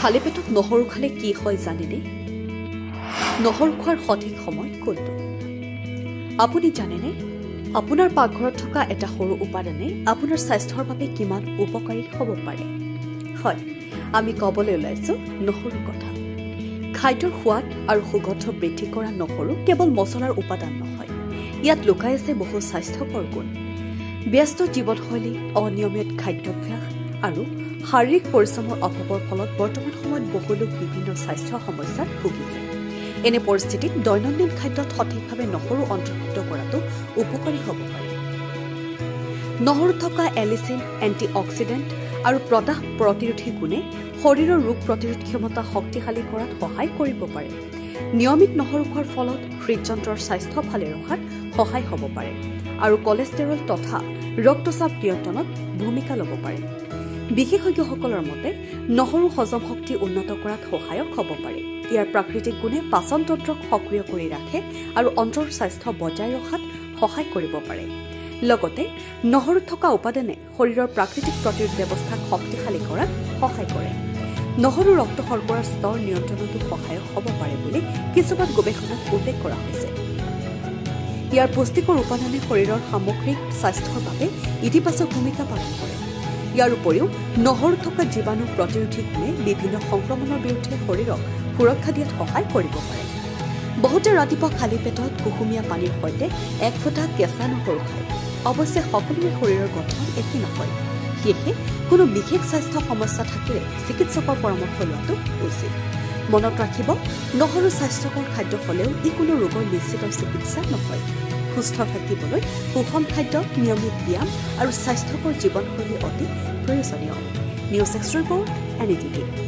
খালী পেটত নহৰু খালে কি হয় জানেনে? নহৰু খোৱাৰ সঠিক সময় কোনটো? আপুনি জানেনে আপোনাৰ পাকঘৰত থকা এটা সৰু উপাদানে আপোনাৰ স্বাস্থ্যৰ বাবে কিমান উপকাৰী হ'ব পাৰে? হয়, আমি ক'বলৈ ওলাইছো নহৰুৰ কথা। খাদ্যৰ সোৱাদ আৰু সুগন্ধ বৃদ্ধি কৰা নহৰু কেৱল মছলাৰ উপাদান নহয়, ইয়াত লুকাই আছে বহু স্বাস্থ্যকৰ গুণ। ব্যস্ত জীৱনশৈলী, অনিয়মিত খাদ্যাভ্যাস আৰু শাৰীৰিক পৰিশ্ৰমৰ অভাৱৰ ফলত বৰ্তমান সময়ত বহু লোক বিভিন্ন স্বাস্থ্য সমস্যাত ভুগিছে। এনে পৰিস্থিতিত দৈনন্দিন খাদ্যত সঠিকভাৱে নহৰু অন্তৰ্ভুক্ত কৰাটো উপকাৰী হ'ব পাৰে। নহৰুত থকা এলিচিন, এণ্টি অক্সিডেণ্ট আৰু প্ৰদাহ প্ৰতিৰোধী গুণে শৰীৰৰ ৰোগ প্ৰতিৰোধ ক্ষমতা শক্তিশালী কৰাত সহায় কৰিব পাৰে। নিয়মিত নহৰু খোৱাৰ ফলত হৃদযন্ত্ৰৰ স্বাস্থ্য ভালে ৰখাত সহায় হ'ব পাৰে আৰু কলেষ্টেৰল তথা ৰক্তচাপ নিয়ন্ত্ৰণত ভূমিকা ল'ব পাৰে। বিশেষজ্ঞসকলৰ মতে নহৰু হজম শক্তি উন্নত কৰাত সহায়ক হ'ব পাৰে। ইয়াৰ প্ৰাকৃতিক গুণে পাচন তন্ত্ৰক সক্ৰিয় কৰি ৰাখে আৰু অন্ত্ৰৰ স্বাস্থ্য বজাই ৰখাত সহায় কৰিব পাৰে। লগতে নহৰুত থকা উপাদানে শৰীৰৰ প্ৰাকৃতিক প্ৰতিৰোধ ব্যৱস্থাক শক্তিশালী কৰাত সহায় কৰে। নহৰু ৰক্ত শৰ্কৰাৰ স্তৰ নিয়ন্ত্ৰণতো সহায়ক হ'ব পাৰে বুলি কিছুমান গৱেষণাত উল্লেখ কৰা হৈছে। ইয়াৰ পুষ্টিকৰ উপাদানে শৰীৰৰ সামগ্ৰিক স্বাস্থ্যৰ বাবে ইতিবাচক ভূমিকা পালন কৰে। ইয়াৰ উপৰিও নহৰুত থকা জীৱাণু প্ৰতিৰোধী গুণে বিভিন্ন সংক্ৰমণৰ বিৰুদ্ধে শৰীৰক সুৰক্ষা দিয়াত সহায় কৰিব পাৰে। বহুতে ৰাতিপুৱা খালী পেটত কুহুমীয়া পানীৰ সৈতে এক ফুটা কেঁচা নহৰু খায়। অৱশ্যে সকলোৰে শৰীৰৰ গঠন একে নহয়, সেয়েহে কোনো বিশেষ স্বাস্থ্য সমস্যা থাকিলে চিকিৎসকৰ পৰামৰ্শ লোৱাটো উচিত। মনত ৰাখিব, নহৰু স্বাস্থ্যকৰ খাদ্য হ'লেও ই কোনো ৰোগৰ নিশ্চিত চিকিৎসা নহয়। সুস্থ থাকিবলৈ সুষম খাদ্য, নিয়মিত ব্যায়াম আৰু স্বাস্থ্যকৰ জীৱনশৈলী অতি প্ৰয়োজনীয়। News x report, NDTV।